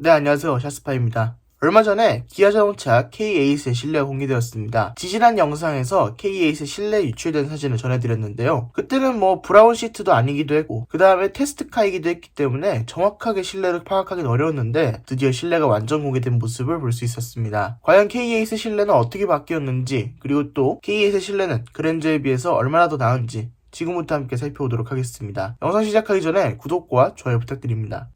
네, 안녕하세요. 샤스파입니다. 얼마 전에 기아자동차 K8의 실내가 공개되었습니다. 지지난 영상에서 K8의 실내 유출된 사진을 전해드렸는데요. 그때는 브라운 시트도 아니기도 했고 그 다음에 테스트카이기도 했기 때문에 정확하게 실내를 파악하기는 어려웠는데 드디어 실내가 완전 공개된 모습을 볼 수 있었습니다. 과연 K8의 실내는 어떻게 바뀌었는지, 그리고 또 K8의 실내는 그랜저에 비해서 얼마나 더 나은지 지금부터 함께 살펴보도록 하겠습니다. 영상 시작하기 전에 구독과 좋아요 부탁드립니다.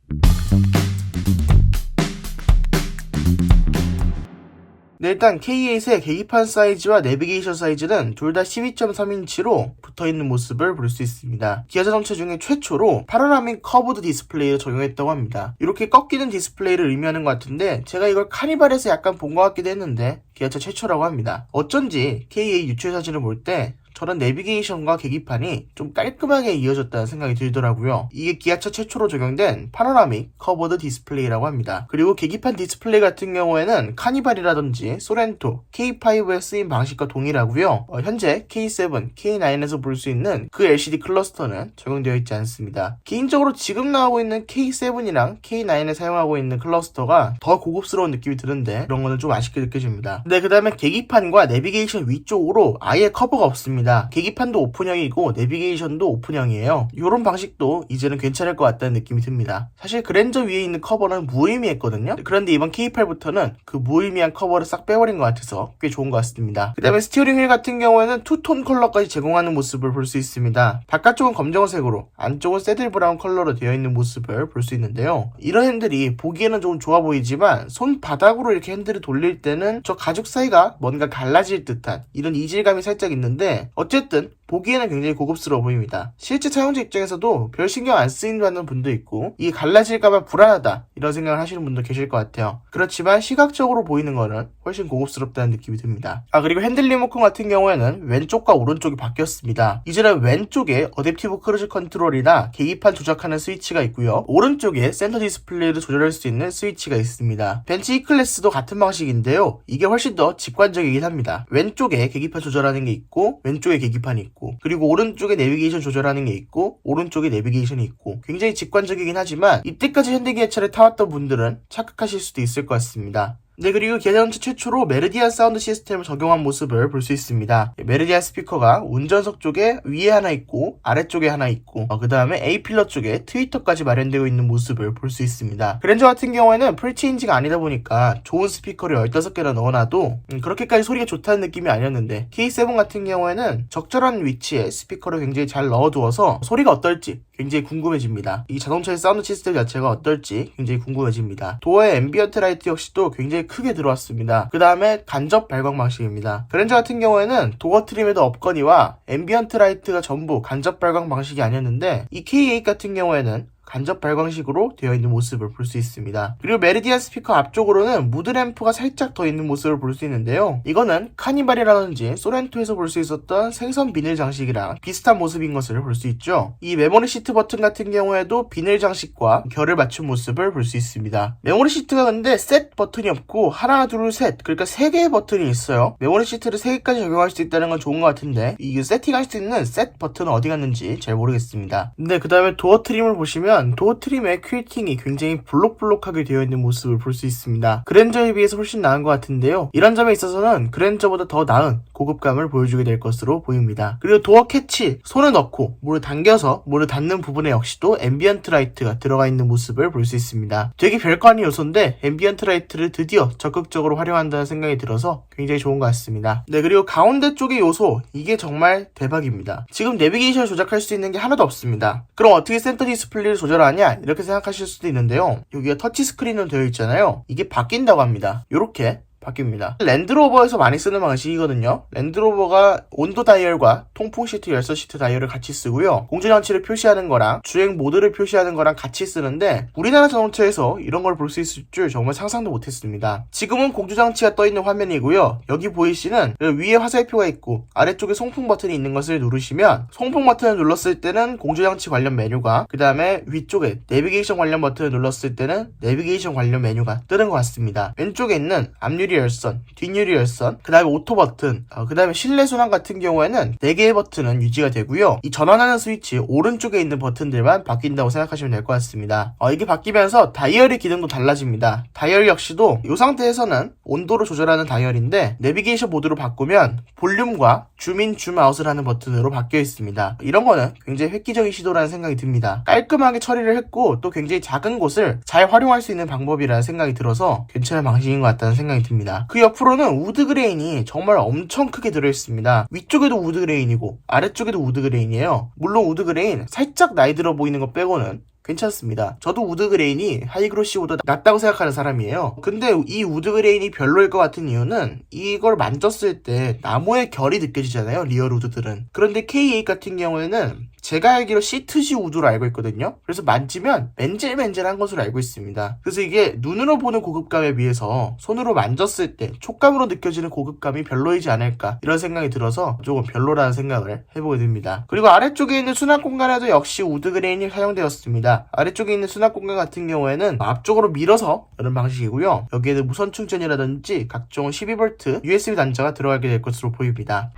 네, 일단 K8의 계기판 사이즈와 내비게이션 사이즈는 둘 다 12.3인치로 붙어있는 모습을 볼 수 있습니다. 기아자동차 중에 최초로 파노라믹 커브드 디스플레이를 적용했다고 합니다. 이렇게 꺾이는 디스플레이를 의미하는 것 같은데 제가 이걸 카니발에서 약간 본 것 같기도 했는데 기아차 최초라고 합니다. 어쩐지 K8 유출 사진을 볼 때 저런 내비게이션과 계기판이 좀 깔끔하게 이어졌다는 생각이 들더라고요. 이게 기아차 최초로 적용된 파노라믹 커버드 디스플레이라고 합니다. 그리고 계기판 디스플레이 같은 경우에는 카니발이라든지 소렌토, K5에 쓰인 방식과 동일하고요. 현재 K7, K9에서 볼 수 있는 그 LCD 클러스터는 적용되어 있지 않습니다. 개인적으로 지금 나오고 있는 K7이랑 K9에 사용하고 있는 클러스터가 더 고급스러운 느낌이 드는데 그런 거는 좀 아쉽게 느껴집니다. 네, 그 다음에 계기판과 내비게이션 위쪽으로 아예 커버가 없습니다. 계기판도 오픈형이고 내비게이션도 오픈형이에요. 이런 방식도 이제는 괜찮을 것 같다는 느낌이 듭니다. 사실 그랜저 위에 있는 커버는 무의미했거든요. 그런데 이번 K8부터는 그 무의미한 커버를 싹 빼버린 것 같아서 꽤 좋은 것 같습니다. 그 다음에 스티어링 휠 같은 경우에는 투톤 컬러까지 제공하는 모습을 볼 수 있습니다. 바깥쪽은 검정색으로, 안쪽은 새들 브라운 컬러로 되어 있는 모습을 볼 수 있는데요. 이런 핸들이 보기에는 좀 좋아 보이지만 손바닥으로 이렇게 핸들을 돌릴 때는 저 가죽 사이가 뭔가 갈라질 듯한 이런 이질감이 살짝 있는데 어쨌든 보기에는 굉장히 고급스러워 보입니다. 실제 사용자 입장에서도 별 신경 안 쓰인다는 분도 있고 이게 갈라질까봐 불안하다 이런 생각을 하시는 분도 계실 것 같아요. 그렇지만 시각적으로 보이는 거는 훨씬 고급스럽다는 느낌이 듭니다. 그리고 핸들 리모컨 같은 경우에는 왼쪽과 오른쪽이 바뀌었습니다. 이제는 왼쪽에 어댑티브 크루즈 컨트롤이나 계기판 조작하는 스위치가 있고요. 오른쪽에 센터 디스플레이를 조절할 수 있는 스위치가 있습니다. 벤츠 E클래스도 같은 방식인데요. 이게 훨씬 더 직관적이긴 합니다. 왼쪽에 계기판 조절하는 게 있고 왼쪽에 계기판이 있고 그리고 오른쪽에 내비게이션 조절하는 게 있고 오른쪽에 내비게이션이 있고 굉장히 직관적이긴 하지만 이때까지 현대기아차를 타왔던 분들은 착각하실 수도 있을 것 같습니다. 네, 그리고 기아자동차 최초로 메르디안 사운드 시스템을 적용한 모습을 볼 수 있습니다. 메르디안 스피커가 운전석 쪽에 위에 하나 있고 아래쪽에 하나 있고 그 다음에 A필러 쪽에 트위터까지 마련되어 있는 모습을 볼 수 있습니다. 그랜저 같은 경우에는 풀체인지가 아니다 보니까 좋은 스피커를 15개나 넣어놔도 그렇게까지 소리가 좋다는 느낌이 아니었는데 K7 같은 경우에는 적절한 위치에 스피커를 굉장히 잘 넣어두어서 소리가 어떨지 굉장히 궁금해집니다. 이 자동차의 사운드 시스템 자체가 어떨지 굉장히 궁금해집니다. 도어의 앰비언트 라이트 역시도 굉장히 크게 들어왔습니다. 그 다음에 간접 발광 방식입니다. 그랜저 같은 경우에는 도어 트림에도 없거니와 앰비언트 라이트가 전부 간접 발광 방식이 아니었는데 이 K8 같은 경우에는 간접 발광식으로 되어 있는 모습을 볼 수 있습니다. 그리고 메르디안 스피커 앞쪽으로는 무드 램프가 살짝 더 있는 모습을 볼 수 있는데요. 이거는 카니발이라든지 소렌토에서 볼 수 있었던 생선 비닐 장식이랑 비슷한 모습인 것을 볼 수 있죠. 이 메모리 시트 버튼 같은 경우에도 비닐 장식과 결을 맞춘 모습을 볼 수 있습니다. 메모리 시트가 근데 셋 버튼이 없고 하나 둘 셋, 그러니까 3개의 버튼이 있어요. 메모리 시트를 3개까지 적용할 수 있다는 건 좋은 것 같은데 이게 세팅할 수 있는 셋 버튼은 어디 갔는지 잘 모르겠습니다. 근데 그 다음에 도어 트림을 보시면 도어 트림의 퀼팅이 굉장히 블록블록하게 되어 있는 모습을 볼 수 있습니다. 그랜저에 비해서 훨씬 나은 것 같은데요. 이런 점에 있어서는 그랜저보다 더 나은 고급감을 보여주게 될 것으로 보입니다. 그리고 도어 캐치, 손을 넣고 문을 당겨서 문을 닫는 부분에 역시도 앰비언트 라이트가 들어가 있는 모습을 볼 수 있습니다. 되게 별거 아닌 요소인데 앰비언트 라이트를 드디어 적극적으로 활용한다는 생각이 들어서 굉장히 좋은 것 같습니다. 네, 그리고 가운데 쪽의 요소, 이게 정말 대박입니다. 지금 내비게이션을 조작할 수 있는 게 하나도 없습니다. 그럼 어떻게 센터 디스플레이를 조절하냐 이렇게 생각하실 수도 있는데요. 여기가 터치 스크린으로 되어 있잖아요. 이게 바뀐다고 합니다. 이렇게 바뀝니다. 랜드로버에서 많이 쓰는 방식이거든요. 랜드로버가 온도 다이얼과 통풍 시트, 열선 시트 다이얼을 같이 쓰고요. 공조장치를 표시하는 거랑 주행 모드를 표시하는 거랑 같이 쓰는데 우리나라 자동차에서 이런 걸 볼 수 있을 줄 정말 상상도 못했습니다. 지금은 공조장치가 떠있는 화면이고요. 여기 보이시는 위에 화살표가 있고 아래쪽에 송풍 버튼이 있는 것을 누르시면 송풍 버튼을 눌렀을 때는 공조장치 관련 메뉴가, 그 다음에 위쪽에 내비게이션 관련 버튼을 눌렀을 때는 내비게이션 관련 메뉴가 뜨는 것 같습니다. 왼쪽에 있는 앞유리 앞유리 열선, 뒷유리 열선, 그 다음에 오토 버튼, 그 다음에 실내 순환 같은 경우에는 4개의 버튼은 유지가 되고요. 이 전환하는 스위치 오른쪽에 있는 버튼들만 바뀐다고 생각하시면 될 것 같습니다. 이게 바뀌면서 다이얼의 기능도 달라집니다. 다이얼 역시도 이 상태에서는 온도를 조절하는 다이얼인데 내비게이션 모드로 바꾸면 볼륨과 줌인 줌아웃을 하는 버튼으로 바뀌어 있습니다. 이런 거는 굉장히 획기적인 시도라는 생각이 듭니다. 깔끔하게 처리를 했고 또 굉장히 작은 곳을 잘 활용할 수 있는 방법이라는 생각이 들어서 괜찮은 방식인 것 같다는 생각이 듭니다. 그 옆으로는 우드 그레인이 정말 엄청 크게 들어있습니다. 위쪽에도 우드 그레인이고 아래쪽에도 우드 그레인이에요. 물론 우드 그레인 살짝 나이 들어 보이는 거 빼고는 괜찮습니다. 저도 우드 그레인이 하이그로시보다 낫다고 생각하는 사람이에요. 근데 이 우드 그레인이 별로일 것 같은 이유는 이걸 만졌을 때 나무의 결이 느껴지잖아요, 리얼 우드들은. 그런데 K8 같은 경우에는 제가 알기로 시트지 우드로 알고 있거든요. 그래서 만지면 맨질맨질한 것으로 알고 있습니다. 그래서 이게 눈으로 보는 고급감에 비해서 손으로 만졌을 때 촉감으로 느껴지는 고급감이 별로이지 않을까 이런 생각이 들어서 조금 별로라는 생각을 해보게 됩니다. 그리고 아래쪽에 있는 수납 공간에도 역시 우드 그레인이 사용되었습니다. 아래쪽에 있는 수납 공간 같은 경우에는 앞쪽으로 밀어서 여는 방식이고요. 여기에는 무선 충전이라든지 각종 12V USB 단자가 들어가게 될 것으로 보입니다.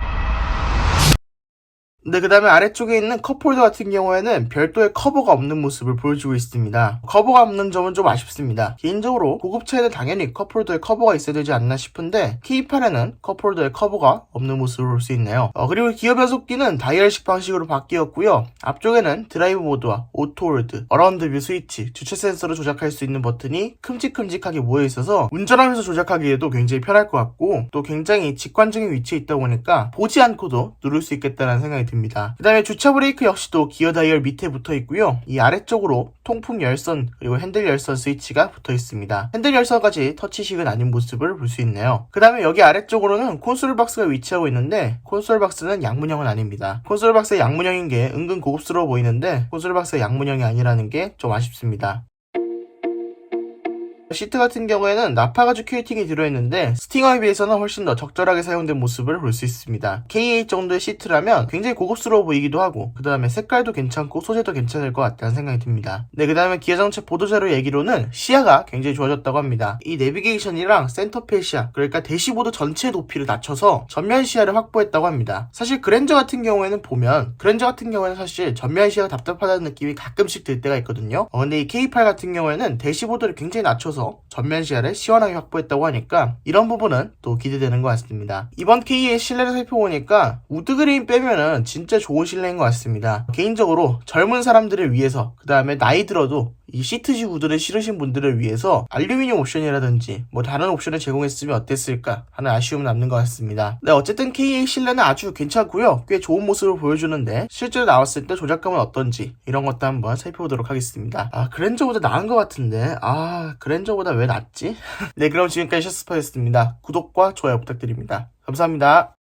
네, 그 다음에 아래쪽에 있는 컵홀더 같은 경우에는 별도의 커버가 없는 모습을 보여주고 있습니다. 커버가 없는 점은 좀 아쉽습니다. 개인적으로 고급차에는 당연히 컵홀더에 커버가 있어야 되지 않나 싶은데 K8에는 컵홀더에 커버가 없는 모습을 볼 수 있네요. 그리고 기어 변속기는 다이얼식 방식으로 바뀌었고요. 앞쪽에는 드라이브 모드와 오토홀드, 어라운드 뷰 스위치, 주체 센서로 조작할 수 있는 버튼이 큼직큼직하게 모여있어서 운전하면서 조작하기에도 굉장히 편할 것 같고 또 굉장히 직관적인 위치에 있다 보니까 보지 않고도 누를 수 있겠다는 생각이 듭니다. 그 다음에 주차 브레이크 역시도 기어 다이얼 밑에 붙어 있고요. 이 아래쪽으로 통풍 열선 그리고 핸들 열선 스위치가 붙어 있습니다. 핸들 열선까지 터치식은 아닌 모습을 볼 수 있네요. 그 다음에 여기 아래쪽으로는 콘솔 박스가 위치하고 있는데 콘솔 박스는 양문형은 아닙니다. 콘솔 박스의 양문형인 게 은근 고급스러워 보이는데 콘솔 박스의 양문형이 아니라는 게 좀 아쉽습니다. 시트 같은 경우에는 나파가죽 큐팅이 들어있는데 스팅어에 비해서는 훨씬 더 적절하게 사용된 모습을 볼 수 있습니다. K8 정도의 시트라면 굉장히 고급스러워 보이기도 하고 그 다음에 색깔도 괜찮고 소재도 괜찮을 것 같다는 생각이 듭니다. 네, 그 다음에 기아 자동차 보도자료 얘기로는 시야가 굉장히 좋아졌다고 합니다. 이 내비게이션이랑 센터필 시야, 그러니까 대시보드 전체 높이를 낮춰서 전면 시야를 확보했다고 합니다. 사실 그랜저 같은 경우에는 사실 전면 시야가 답답하다는 느낌이 가끔씩 들 때가 있거든요. 근데 이 K8 같은 경우에는 대시보드를 굉장히 낮춰서 전면 시야를 시원하게 확보했다고 하니까 이런 부분은 또 기대되는 것 같습니다. 이번 K8 실내를 살펴보니까 우드 그레인 빼면은 진짜 좋은 실내인 것 같습니다. 개인적으로 젊은 사람들을 위해서 그 다음에 나이 들어도 이 시트지 우드를 싫으신 분들을 위해서 알루미늄 옵션이라든지 뭐 다른 옵션을 제공했으면 어땠을까 하는 아쉬움은 남는 것 같습니다. 네, 어쨌든 K8 실내는 아주 괜찮고요. 꽤 좋은 모습을 보여주는데 실제로 나왔을 때 조작감은 어떤지 이런 것도 한번 살펴보도록 하겠습니다. 그랜저보다 나은 것 같은데 그랜저보다 왜 낫지? 네, 그럼 지금까지 셔스파였습니다. 구독과 좋아요 부탁드립니다. 감사합니다.